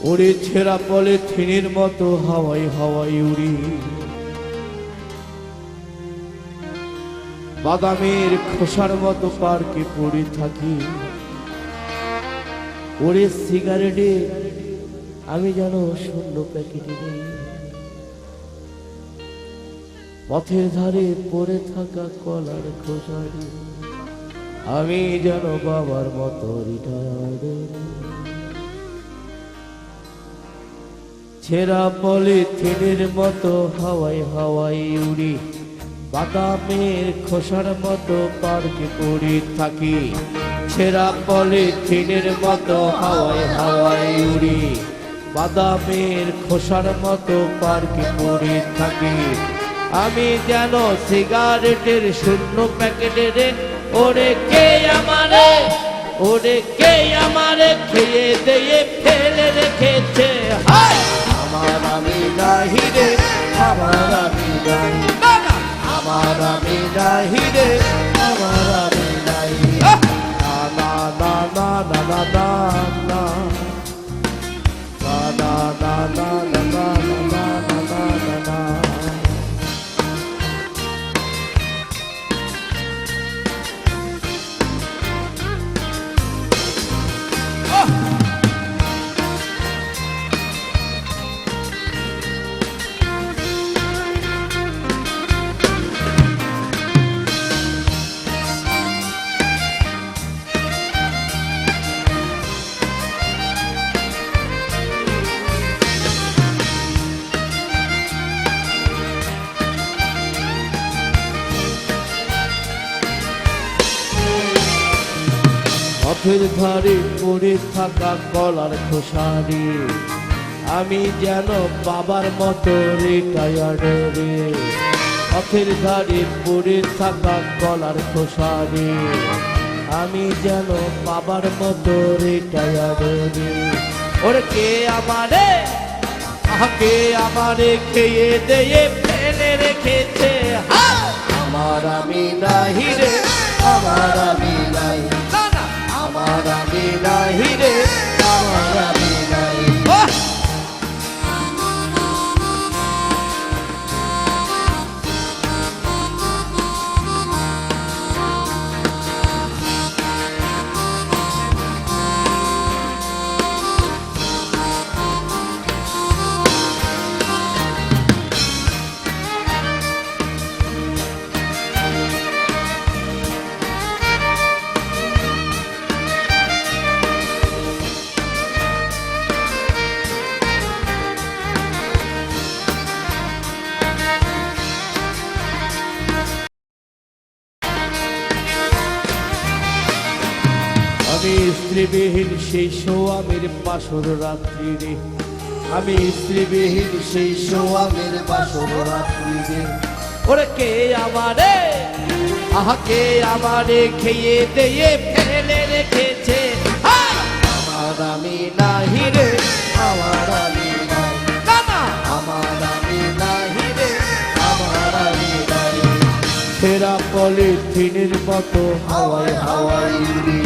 ওরে ছেঁড়া পলিথিনের মতো হাওয়ায় হাওয়ায় উড়ি, বাদামের খোসার মতো পার্কে পড়ে থাকি। ওরে সিগারেটে আমি যেন শূন্য প্যাকেটে নেই, পথের ধারে পড়ে থাকা কলার খোসারি আমি যেন বাবার মতো রিটায়ার্ড। ছেঁড়া পলিথিনের মতো হাওয়ায় হাওয়ায় উড়ি, বাদামের খোসার মতো পার্কে পড়ে থাকি। ছেঁড়া পলিথিনের মতো হাওয়ায় হাওয়ায় উড়ি, বাদামের খোসার মতো পার্কে পড়ে থাকি। আমি যেন সিগারেটের শূন্য প্যাকেটের, ওরে কে আমারে, ওরে কে আমারে খেয়ে দিয়ে ফেলে রেখেছে। হায় আমার আমি নাহি রে, আমার আমি নাহি, আমার আমি নাহি রে, আমার আমি নাহি। না না না না না না না না না না না না না না না না। পথের ধারে পড়ে থাকা কলার খোসারি আমি যেন বাবার মতো রিটায়ার্ড রে। পথের ধারে পড়ে থাকা কলার খোসারি আমি যেন বাবার মতো রিটায়ার্ড রে। ওরে কে আমারে, কে আমারে খেয়ে দিয়ে ফেলে রেখেছে। আমার আমি নাহি রে, আমার আমি নাহি, আমার আমি নাহি রে, আমার আমি নাহি। আমি স্ত্রীবিহীন সেই সোয়ামের বাসর রাত্রি রে, আমি স্ত্রীবিহীন সেই সোয়ামের বাসর রাত্রি রে। ওরে কে আমারে, কে আমারে খেয়ে দিয়ে ফেলে রেখেছে। আমার আমি নাহি রে, আমার আমি নাহি, আমার আমি নাহি রে, আমার আমি নাহি। ছেঁড়া পলিথিনের মতো হাওয়ায় হাওয়ায় উড়ি,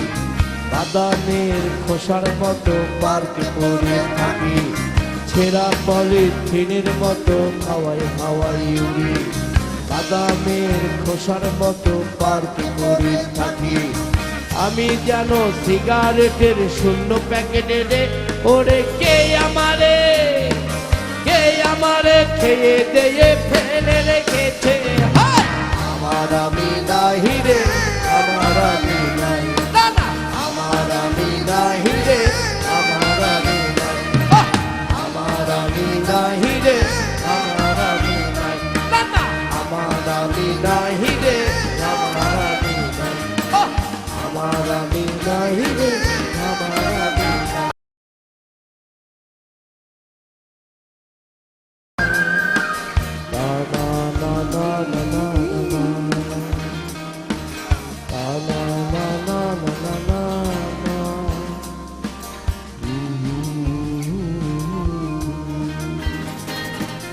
বাদামের খোসার মতো পার্কে পড়ে থাকি। ছেঁড়া পলিথিনের মতো হাওয়ায় হাওয়ায় উড়ি, বাদামের খোসার মতো পার্কে পড়ে থাকি। আমি যেন সিগারেটের শূন্য প্যাকেটের, ওরে কে আমারে, কে আমারে খেয়ে দিয়ে ফেলে রেখেছে। আমার আমি নাহি রে, আমার আমি নাহি, আমার আমি নাহি।